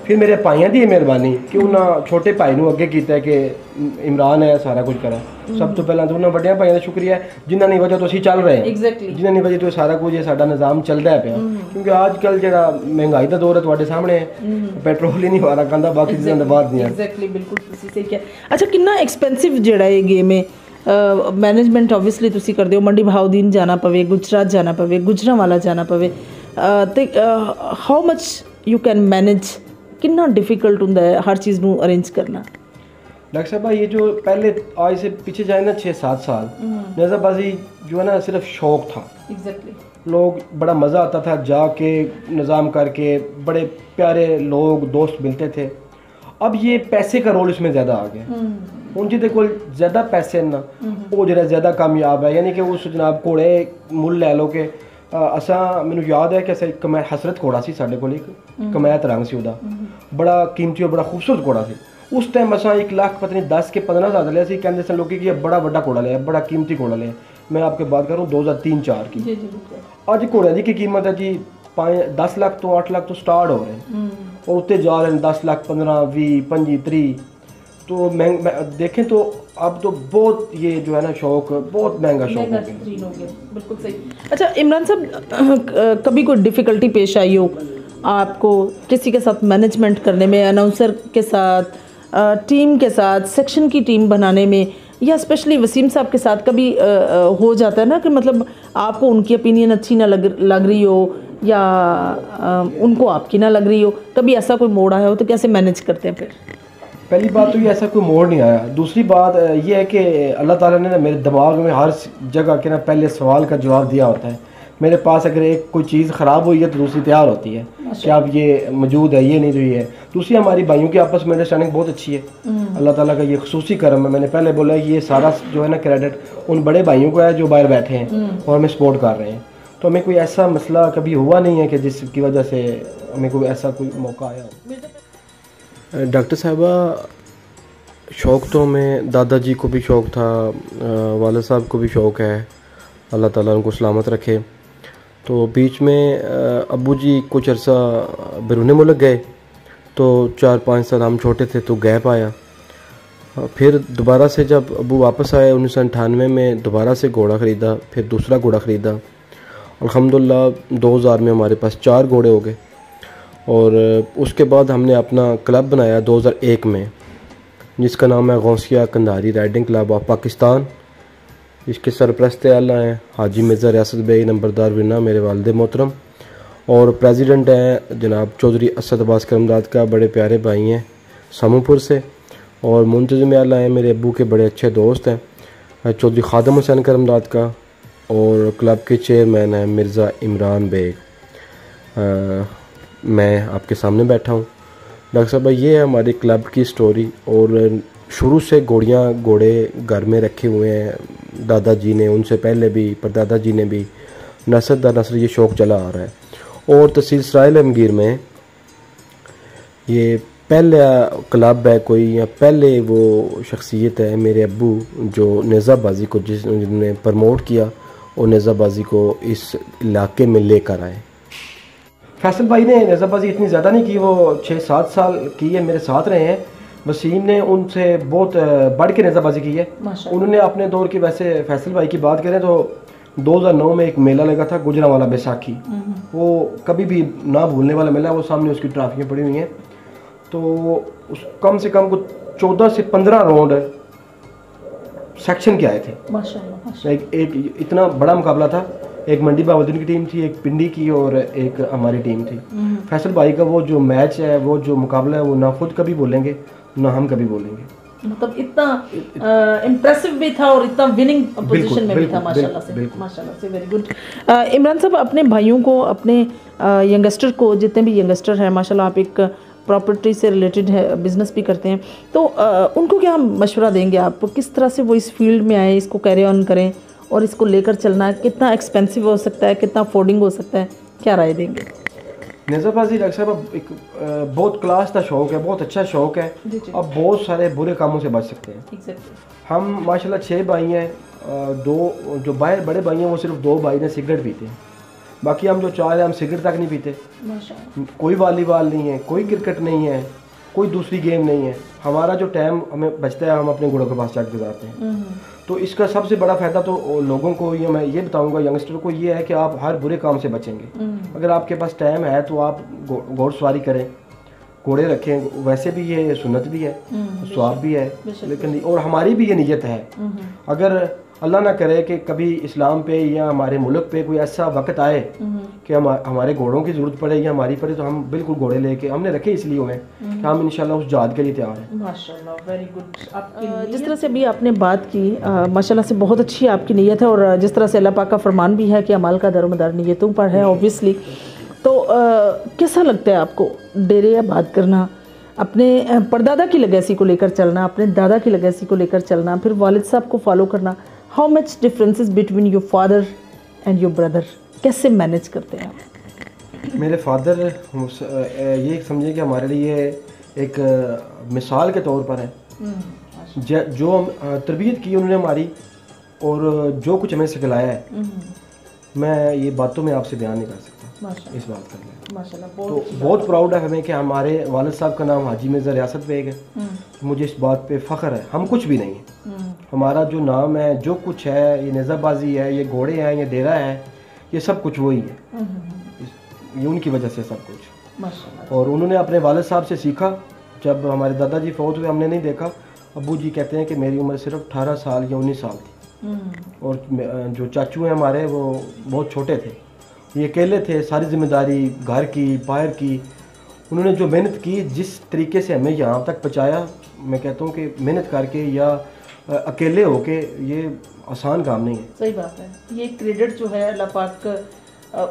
फिर मेरे भाइयों की मेहरबानी कि उन्होंने छोटे भाई नूं अगे किया कि इमरान है सारा कुछ करा। सब तो पहला तो उन्होंने बड़े भाइयों का शुक्रिया है जिन्होंने वजह तो असीं चल रहे हैं, जिन्होंने वजह तो सारा कुछ ये साडा निज़ाम चलदा पिया। क्योंकि अजकल जिहड़ा महंगाई का दौर है तुहाडे सामने है, पेट्रोल ही नहीं वारा कहंदा, बाकी चीज़ां तो बाहर दी। एग्जैक्टली, बिल्कुल तुसीं सही किया। अच्छा, कितना एक्सपेंसिव जिहड़ा ये गेम है, मैनेजमेंट ऑब्वियसली तुसीं करदे हो, मंडी बहाउद्दीन जाना पवे, गुजरात जाना पवे, गुजरांवाला जाना पवे, ते how much you can manage, कितना डिफिकल्ट हुंदा है हर चीज़ नूं अरेंज करना? डॉक्टर साहब ये जो पहले आज से पीछे जाए ना 6-7 साल, नेज़ाबाजी जो है ना सिर्फ शौक था। लोग बड़ा मज़ा आता था जाके निज़ाम करके, बड़े प्यारे लोग दोस्त मिलते थे। अब ये पैसे का रोल इसमें ज़्यादा आ गया। उन जिहदे कोल ज़्यादा पैसे ना वो जो ज़्यादा कामयाब है, यानी कि उस जनाब घोड़े मुल लै लो कि असा मैनू याद है कि असा एक हसरत घोड़ा सी साडे कोल, एक कमैत रंग सी उहदा, बड़ा कीमती और बड़ा खूबसूरत घोड़ा सी। उस टाइम असा 1 लाख पता नहीं 10 के 15,000 लिया सी, कहते सन लोग कि ये बड़ा बड़ा घोड़ा लिया, बड़ा कीमती घोड़ा लिया। मैं आपके बात करूँ 2003-4 की। अज घोड़े की कीमत है जी 10 लाख तो 8 लाख तो स्टार्ट हो रहे हैं, और उत्ते जा रहे हैं 10 लाख 15, 20, 25, 30। तो देखें तो अब तो बहुत ये जो है ना शौक बहुत महंगा शौक हो गया। बिल्कुल सही। अच्छा इमरान साहब, कभी कोई डिफ़िकल्टी पेश आई हो आपको किसी के साथ मैनेजमेंट करने में, अनाउंसर के साथ, टीम के साथ, सेक्शन की टीम बनाने में, या स्पेशली वसीम साहब के साथ कभी हो जाता है ना कि मतलब आपको उनकी ओपिनियन अच्छी ना लग रही हो, या उनको आपकी ना लग रही हो, कभी ऐसा कोई मोड़ आया हो तो कैसे मैनेज करते हैं? फिर पहली बात तो ये ऐसा कोई मोड़ नहीं आया। दूसरी बात ये है कि अल्लाह ताला ने ना मेरे दिमाग में हर जगह के ना पहले सवाल का जवाब दिया होता है। मेरे पास अगर एक कोई चीज़ ख़राब हुई है तो दूसरी तैयार होती है कि अब ये मौजूद है, ये नहीं रही है। दूसरी हमारी भाइयों की आपस में अंडरस्टैंडिंग बहुत अच्छी है, अल्लाह ताला का ये खुसूसी करम है। मैंने पहले बोला ये सारा जो है ना क्रेडिट उन बड़े भाइयों को है जो बाहर बैठे हैं और हमें सपोर्ट कर रहे हैं। तो हमें कोई ऐसा मसला कभी हुआ नहीं है कि जिसकी वजह से हमें कोई ऐसा कोई मौका आया हो। डॉक्टर साहबा, शौक़ तो हमें दादाजी को भी शौक़ था, वालिद साहब को भी शौक़ है, अल्लाह ताला उनको सलामत रखे। तो बीच में अब्बू जी कुछ अर्सा बैरून मुल्क गए, तो 4-5 साल हम छोटे थे तो गैप आया। फिर दोबारा से जब अब्बू वापस आए 1998 में दोबारा से घोड़ा ख़रीदा, फिर दूसरा घोड़ा ख़रीदा। अल्हम्दुलिल्लाह 2000 में हमारे पास 4 घोड़े हो गए, और उसके बाद हमने अपना क्लब बनाया 2001 में, जिसका नाम है Gausia Kandhari riding club of Pakistan. इसके सरप्रस्त आला हैं हाजी मिर्ज़ा रियासत बेग नंबरदार विना मेरे वालिद मोहतरम, और प्रेसिडेंट हैं जनाब चौधरी असद अब्बास करमदाद का बड़े प्यारे भाई हैं समूपुर से, और मुंतज़िम आला हैं मेरे अब्बू के बड़े अच्छे दोस्त हैं चौधरी खादम हुसैन करमदाद का, और क्लब के चेयरमैन हैं मिर्ज़ा इमरान बेग। मैं आपके सामने बैठा हूँ। डॉक्टर साहब, ये है हमारे क्लब की स्टोरी, और शुरू से घोड़े घर में रखे हुए हैं दादाजी ने, उनसे पहले भी परदादा जी ने भी, नस्ल दर नस्ल ये शौक़ चला आ रहा है। और तहसील सराइल आलमगीर में ये पहला क्लब है कोई, या पहले वो शख्सियत है मेरे अब्बू जो नेज़ाबाजी को जिसने प्रमोट किया और नेज़ाबाजी को इस इलाके में लेकर आए। फैसल भाई ने नेज़ाबाजी इतनी ज़्यादा नहीं की, वो 6-7 साल की है, मेरे साथ रहे हैं। वसीम ने उनसे बहुत बढ़ के नेज़ाबाजी की है। उन्होंने अपने दौर की, वैसे फैसल भाई की बात करें तो 2009 में एक मेला लगा था गुजरांवाला बैसाखी, वो कभी भी ना भूलने वाला मेला, वो सामने उसकी ट्रॉफियाँ पड़ी हुई हैं। तो उस कम से कम कुछ 14 से 15 राउंड सेक्शन के आए थे। माशाल्लाह। एक इतना बड़ा मुकाबला था। एक मंडी बहाउद्दीन की टीम थी, एक पिंडी की, और एक हमारी टीम थी। फैसल भाई का वो जो मैच है, वो जो मुकाबला है, वो ना खुद कभी बोलेंगे ना हम कभी बोलेंगे। मतलब इतना इम्प्रेसिव भी था और इतना विनिंग पोजीशन में भी था। माशाल्लाह से, वेरी गुड। इमरान साहब, अपने भाइयों को, अपने यंगस्टर को, जितने भी यंगस्टर हैं माशाल्लाह, आप एक प्रॉपर्टी से रिलेटेड है बिज़नेस भी करते हैं, तो उनको क्या मशवरा देंगे आप, किस तरह से वो इस फील्ड में आए, इसको कैरी ऑन करें और इसको लेकर चलना कितना एक्सपेंसिव हो सकता है, कितना अफोर्डिंग हो सकता है, क्या राय देंगे? नेज़ाबाजी डॉक्टर साहब एक बहुत क्लास का शौक़ है, बहुत अच्छा शौक़ है। अब बहुत सारे बुरे कामों से बच सकते हैं। हम माशाल्लाह 6 भाई हैं, 2 जो बड़े भाई हैं वो सिर्फ 2 भाई ने सिगरेट पीते हैं, बाकी हम जो 4 हैं हम सिगरेट तक नहीं पीते। कोई वॉलीबॉल नहीं है, कोई क्रिकेट नहीं है, कोई दूसरी गेम नहीं है। हमारा जो टाइम हमें बचता है हम अपने गुड़ों के पास जाकर गुजारते हैं। तो इसका सबसे बड़ा फ़ायदा तो लोगों को ये मैं ये बताऊंगा, यंगस्टर को ये है कि आप हर बुरे काम से बचेंगे। अगर आपके पास टाइम है तो आप घोड़सवारी करें, घोड़े रखें, वैसे भी ये सुन्नत भी है, स्वाब भी है, लेकिन और हमारी भी ये नीयत है। अगर अल्लाह ना करे कि कभी इस्लाम पे या हमारे मुल्क पे कोई ऐसा वक्त आए कि हमारे घोड़ों की ज़रूरत पड़े या हमारी पड़े, तो हम बिल्कुल घोड़े लेके हमने रखे इसलिए हुए कि हम इंशाल्लाह उस जहाद के लिए तैयार हैं। माशाल्लाह, वेरी गुड। जिस तरह से अभी आपने बात की, माशाल्लाह से बहुत अच्छी आपकी नीयत है, और जिस तरह से अल्लाह पाक का फरमान भी है कि अमाल का दरोमदार नीयतों पर है ऑब्वियसली। तो कैसा लगता है आपको डेरे आबाद करना, अपने परदादा की लेगेसी को लेकर चलना, अपने दादा की लेगेसी को लेकर चलना, फिर वालिद साहब को फॉलो करना? How much differences between your father and your brother, कैसे मैनेज करते हैं आप? मेरे फादर ये समझिए कि हमारे लिए एक मिसाल के तौर पर है। जो तरबियत की उन्होंने हमारी और जो कुछ हमें सिखलाया है, मैं ये बातों में आपसे बयान नहीं कर सकता इस बात का। तो बहुत प्राउड है हमें कि हमारे वालिद साहब का नाम हाजी मिर्ज़ा रियासत बेग है। मुझे इस बात पे फ़ख्र है। हम कुछ भी नहीं है, हमारा जो नाम है, जो कुछ है, ये नेज़ाबाजी है, ये घोड़े हैं, ये डेरा है, ये सब कुछ वही है। ये उनकी वजह से सब कुछ। और उन्होंने अपने वालिद साहब से सीखा। जब हमारे दादाजी फौत हुए हमने नहीं देखा। अब्बू जी कहते हैं कि मेरी उम्र सिर्फ 18 साल या 19 साल थी, और जो चाचू हैं हमारे वो बहुत छोटे थे। ये अकेले थे, सारी जिम्मेदारी घर की बाहर की। उन्होंने जो मेहनत की, जिस तरीके से हमें यहाँ तक पहुँचाया, मैं कहता हूँ कि मेहनत करके या अकेले होके ये आसान काम नहीं है। सही बात है। ये क्रेडिट जो है अल्लाह पाक,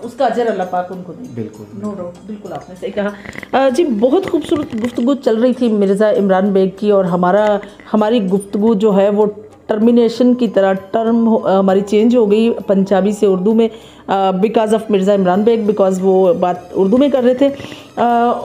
उसका अजर अल्लाह पाक उनको दे। बिल्कुल, नो डाउट, बिल्कुल आपने सही कहा। जी, बहुत खूबसूरत गुफ्तगू चल रही थी मिर्ज़ा इमरान बेग की, और हमारी गुफ्तगू जो है वो टर्मिनेशन की तरह टर्म हमारी चेंज हो गई पंजाबी से उर्दू में, because of Mirza Imran Baig, because वो बात उर्दू में कर रहे थे।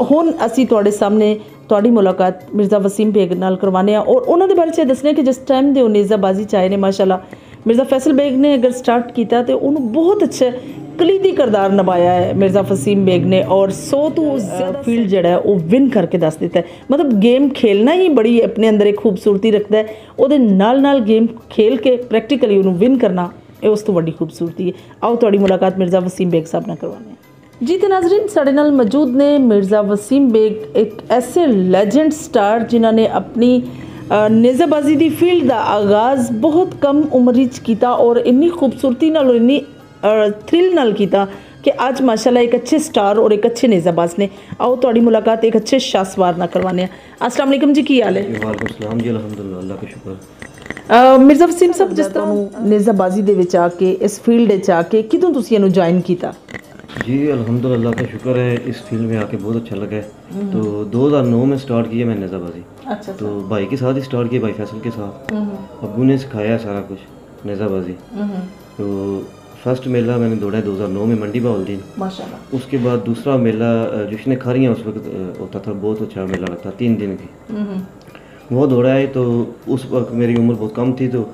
हुण असी तुहाडे सामने तुहाडी मुलाकात मिर्ज़ा वसीम बेग नाल करवाने आ, और उन्होंने बारे च दसने कि जिस टाइम दे नेज़ाबाजी चाहे ने माशाल्लाह मिर्ज़ा फैसल बेग ने अगर स्टार्ट किया तो उन्होंने बहुत अच्छा कलीदी किरदार निभाया है मिर्ज़ा वसीम बेग ने, और 100 तो ज़्यादा फील्ड जड़ा है वो विन करके दस देता है। मतलब गेम खेलना ही बड़ी अपने अंदर एक खूबसूरती रखता है, ਉਹਦੇ ਨਾਲ गेम खेल के प्रैक्टिकली उन्होंने विन करना ये उस तो बड़ी खूबसूरती है। आओ तुहाडी मुलाकात मिर्ज़ा वसीम बेग साहब नाल करवाने जी। तो नाज़रीन, साडे नाल मौजूद ने मिर्ज़ा वसीम बेग, एक ऐसे लैजेंड स्टार जिन्होंने अपनी नेज़ाबाजी की फील्ड का आगाज़ बहुत कम उम्र किया, और इन्नी खूबसूरती नाल और इन्नी थ्रिल नाल किया कि आज माशाल्लाह एक अच्छे स्टार और एक अच्छे नेज़ाबाज ने। आओ तुहाडी मुलाकात एक अच्छे शासवार नाल करवाने। अस्सलाम वालेकुम जी, की हाल है? वालेकुम सलाम जी, अल्हम्दुलिल्लाह, अल्लाह का शुक्र। मिर्ज़ा वसीम साहब, जिस तरह नेज़ाबाजी दे विच आके इस फील्ड विच आके कितों तुसीं इहनूं ज्वाइन कीता? जी अल्हम्दुलिल्लाह का शुक्र है, इस फील्ड में आके बहुत अच्छा लगा है। तो 2009 में स्टार्ट किया मैंने नेज़ाबाजी। अच्छा। तो भाई के साथ ही स्टार्ट किया, भाई फैसल के साथ। अब्बू ने सिखाया सारा कुछ नेज़ाबाजी। तो फर्स्ट मेला मैंने दौड़ा 2009 में मंडी बहाउद्दीन, माशाल्लाह। उसके बाद दूसरा मेला जश्न खारियाँ उस वक्त होता था, बहुत अच्छा मेला लगता, 3 दिन की वो दौड़ा है। तो उस वक्त मेरी उम्र बहुत कम थी, तो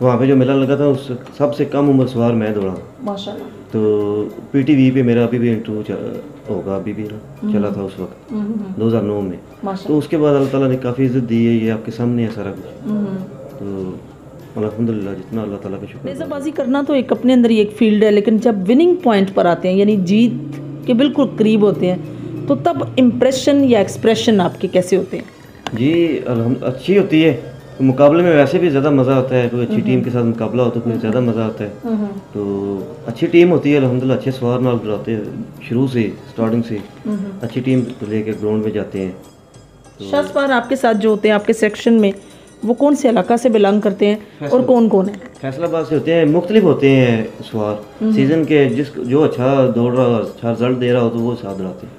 वहाँ पे जो मेला लगा था उस सबसे कम उम्र सवार मैं दौड़ा, माशाल्लाह। तो पीटीवी पे मेरा अभी भी इंटरव्यू होगा, अभी भी चला था उस वक्त 2009 में। तो उसके बाद अल्लाह ताला ने काफ़ी इज़्ज़त दी है, ये आपके सामने है सारा कुछ। तो अल्हम्दुलिल्लाह, जितना अल्लाह ताला का शुक्र। नेज़ाबाजी करना तो एक अपने अंदर ही एक फील्ड है, लेकिन जब विनिंग पॉइंट पर आते हैं, यानी जीत के बिल्कुल करीब होते हैं, तो तब इम्प्रेशन या एक्सप्रेशन आपके कैसे होते हैं? जी अच्छी होती है। मुकाबले में वैसे भी ज़्यादा मज़ा आता है, कोई अच्छी टीम के साथ मुकाबला हो तो कोई ज़्यादा मज़ा आता है। तो अच्छी टीम होती है अल्हम्दुलिल्लाह, अच्छे सवार नाल बुलाते हैं शुरू से, स्टार्टिंग से अच्छी टीम लेके ग्राउंड में जाते हैं। शासवार आपके साथ जो होते हैं आपके सेक्शन में, वो कौन से इलाका से बिलोंग करते हैं और कौन कौन है? फैसलाबाद से होते हैं, मुख्तलिफ होते हैं सवार सीजन के, जो अच्छा दौड़ रहा हो, अच्छा रिजल्ट दे रहा हो तो वो साथ दौड़ाते हैं।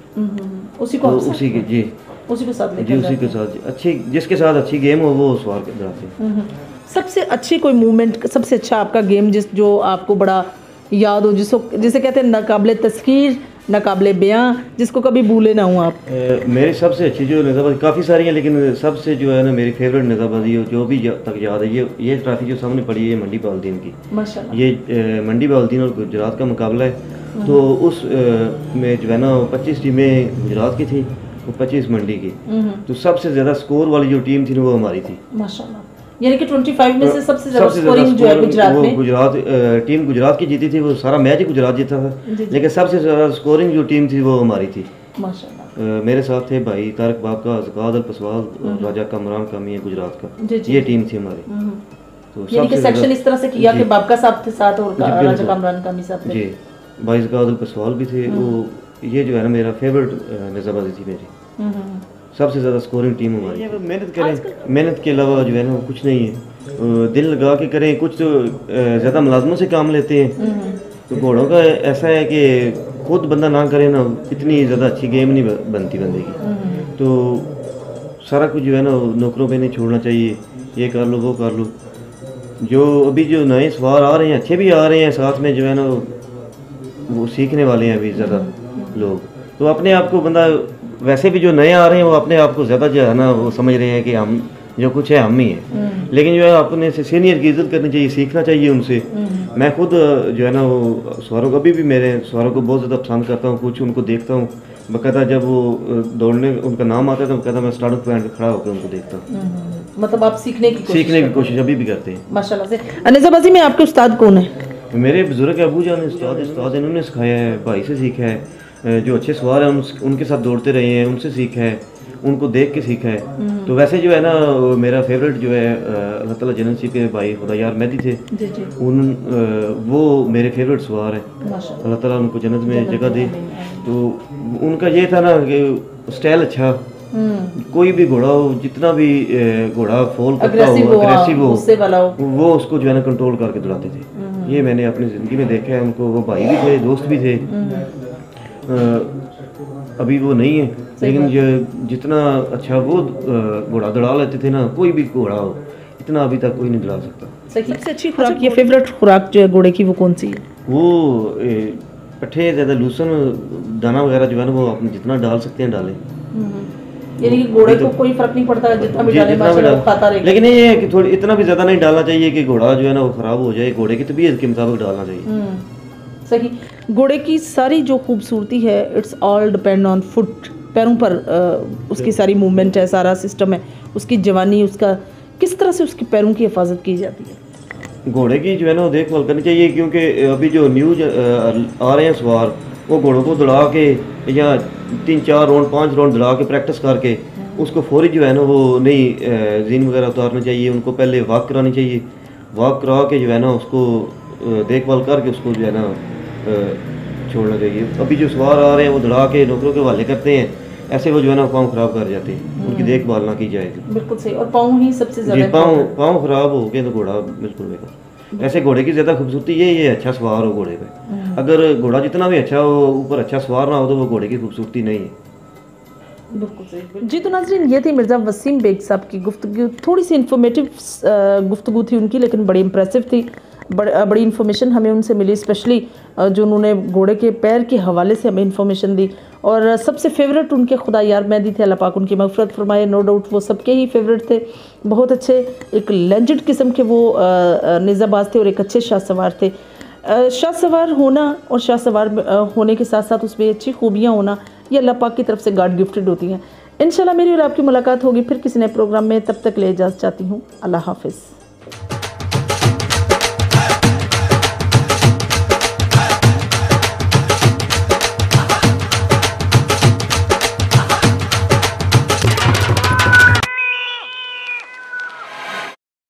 उसी को तो उसी के जी उसी को साथ जी लेकर उसी के साथ अच्छी, जिसके साथ अच्छी गेम हो वो सवार के दौड़ाते हैं। सबसे अच्छी कोई मूवमेंट, सबसे अच्छा आपका गेम जो आपको बड़ा याद हो, जिसे कहते हैं नाकाबिले तस्खीर, नाकाबिले बयां, जिसको कभी भूले ना हूँ आप? मेरी सबसे अच्छी जो निज़ाबाजी काफ़ी सारी हैं, लेकिन सबसे जो है ना मेरी फेवरेट निज़ाबाजी जो भी तक याद है, ये ट्रॉफी जो सामने पड़ी है मंडी बाउद्दीन की। माशाल्लाह। ये मंडी बाउद्दीन और गुजरात का मुकाबला है। तो उस में जो है ना 25 टीमें गुजरात की थी और 25 मंडी की। तो सबसे ज़्यादा स्कोर वाली जो टीम थी वो हमारी थी। माशाल्लाह। यानी कि 25 में से सबसे ज़्यादा स्कोरिंग जो है गुजरात में, गुजरात टीम गुजरात की जीती थी। वो सारा मैच ही गुजरात जीता था, लेकिन सबसे ज़्यादा स्कोरिंग जो टीम थी वो हमारी थी। माशाल्लाह। मेरे साथ थे भाई तारक बाबका, ज़कात अल पसवाल, राजा कामरान कामी है गुजरात का, ये टीम थी हमारी। तो यानी कि सेक्शन इस तरह से किया कि बाबका साहब थे साथ और राजा कामरान कामी साहब थे। जी, भाई ज़कात अल पसवाल भी थे। वो ये जो है ना मेरा फेवरेट निज़ाबाजी थी मेरी, सबसे ज़्यादा स्कोरिंग टीम हमारी। मेहनत करें, मेहनत के अलावा जो है ना कुछ नहीं है, दिल लगा के करें। कुछ तो ज़्यादा मुलाजमों से काम लेते हैं, तो घोड़ों का ऐसा है कि खुद बंदा ना करे ना इतनी ज़्यादा अच्छी गेम नहीं बनती बंदे की। तो सारा कुछ जो है ना नौकरों पे नहीं छोड़ना चाहिए, ये कर लो वो कर लो। जो अभी जो नए सवार आ रहे हैं अच्छे भी आ रहे हैं, साथ में जो है ना वो सीखने वाले हैं अभी ज़्यादा लोग। तो अपने आप को बंदा, वैसे भी जो नए आ रहे हैं वो अपने आप को ज़्यादा जो है ना वो समझ रहे हैं कि हम जो कुछ है हम ही हैं। लेकिन जो है अपने से सीनियर की इज्जत करनी चाहिए, सीखना चाहिए उनसे। मैं खुद जो है ना वो सवारों को, अभी भी मेरे सवारों को बहुत ज़्यादा पसंद करता हूँ। कुछ उनको देखता हूँ बकायदा, जब वो दौड़ने उनका नाम आता है तो बकायदा मैं स्टार्टिंग पॉइंट पर खड़ा होकर उनको देखता हूँ। मतलब आप सीखने की कोशिश अभी भी करते हैं माशाल्लाह से। निज़ाबाजी में आपके उस्ताद कौन है? मेरे बुजुर्ग अबू जान उस्ताद इन्होंने सिखाया है, भाई से सीखा है। जो अच्छे सवार हैं उनके साथ दौड़ते रहे हैं, उनसे सीखा है, उनको देख के सीखा है। तो वैसे जो है ना मेरा फेवरेट जो है अल्लाह ताला जन्नत नसीब के भाई खुदायार मेहदी थे। वो मेरे फेवरेट सवार हैं, अल्लाह ताला उनको जन्नत में जगह दे। तो उनका ये था ना कि स्टाइल अच्छा, कोई भी घोड़ा हो, जितना भी घोड़ा फॉल करता हो, अग्रेसिव हो, वो उसको जो है ना कंट्रोल करके दौड़ाते थे। ये मैंने अपनी ज़िंदगी में देखा है उनको। वो भाई भी थे, दोस्त भी थे। अभी वो नहीं है, लेकिन जितना अच्छा वो घोड़ा दौड़ा लेते थे ना, कोई भी घोड़ा हो इतना अभी तक कोई नहीं दौड़ा सकता। सबसे अच्छी खुराक या फेवरेट खुराक जो है घोड़े की वो कौन सी है? वो पट्ठे ज़्यादा लूसन दाना वगैरह जो है ना वो अपने जितना डाल सकते हैं डालें। यानी कि घोड़े को कोई फर्क नहीं पड़ता जितना भी डाले, माशाल्लाह वो खाता रहेगा। लेकिन ये है कि थोड़ी इतना भी ज़्यादा नहीं डालना चाहिए कि घोड़ा जो है ना वो ख़राब हो जाए। घोड़े की तबीयत के मुताबिक डालना चाहिए। सही। घोड़े की सारी जो खूबसूरती है it's all depend on foot, पैरों पर उसकी सारी मूवमेंट है, सारा सिस्टम है, उसकी जवानी, उसका किस तरह से उसके पैरों की हिफाजत की जाती है। घोड़े की जो है ना देखभाल करनी चाहिए, क्योंकि अभी जो न्यूज आ रहे हैं सवार, वो घोड़ों को दौड़ा के या 3-4 राउंड 5 राउंड दौड़ा के प्रैक्टिस करके उसको फौरी जो है ना वो नई जीन वगैरह उतारना चाहिए। उनको पहले वॉक करानी चाहिए, वॉक करा के जो है ना उसको देखभाल करके उसको जो है ना छोड़ना चाहिए। अभी जो सवार आ रहे हैं वो दौड़ा के नौकरों के हवाले करते हैं, ऐसे वो जो है ना पाँव खराब कर जाते हैं, उनकी देखभाल ना की जाएगी। बिल्कुल सही। और पाँव ही सबसे ज़्यादा, पाँव खराब हो गए तो घोड़ा बिल्कुल बेकार। ऐसे घोड़े की ज़्यादा खूबसूरती ये अच्छा सवार हो घोड़े पे। अगर घोड़ा जितना भी अच्छा हो, ऊपर अच्छा सवार ना हो तो वो घोड़े की खूबसूरती नहीं है। बिल्कुल सही जी। तो नाज़रीन, ये थी मिर्ज़ा वसीम बेग साहब की गुफ्तगू। थोड़ी सी इन्फॉर्मेटिव गुफ्तगू थी उनकी, लेकिन बड़ी इंप्रेसिव थी। बड़ी इन्फॉर्मेशन हमें उनसे मिली, स्पेशली जो उन्होंने घोड़े के पैर के हवाले से हमें इन्फॉर्मेशन दी। और सबसे फेवरेट उनके खुदा यार मेहदी थे, अल्लाह पाक उनकी मग़फ़िरत फरमाए। नो डाउट वो सबके ही फेवरेट थे, बहुत अच्छे, एक लेजेंड किस्म के वो निज़ाबाज थे और एक अच्छे शाह सवार थे। शाह सवार होना और शाह सवार होने के साथ साथ उसमें अच्छी खूबियाँ होना, ये अल्लाह पाक की तरफ से गॉड गिफ्टेड होती हैं। इंशाल्लाह मेरी और आपकी मुलाकात होगी फिर किसी नए प्रोग्राम में। तब तक ले इजाज़त चाहती हूँ। अल्लाह हाफ़िज़।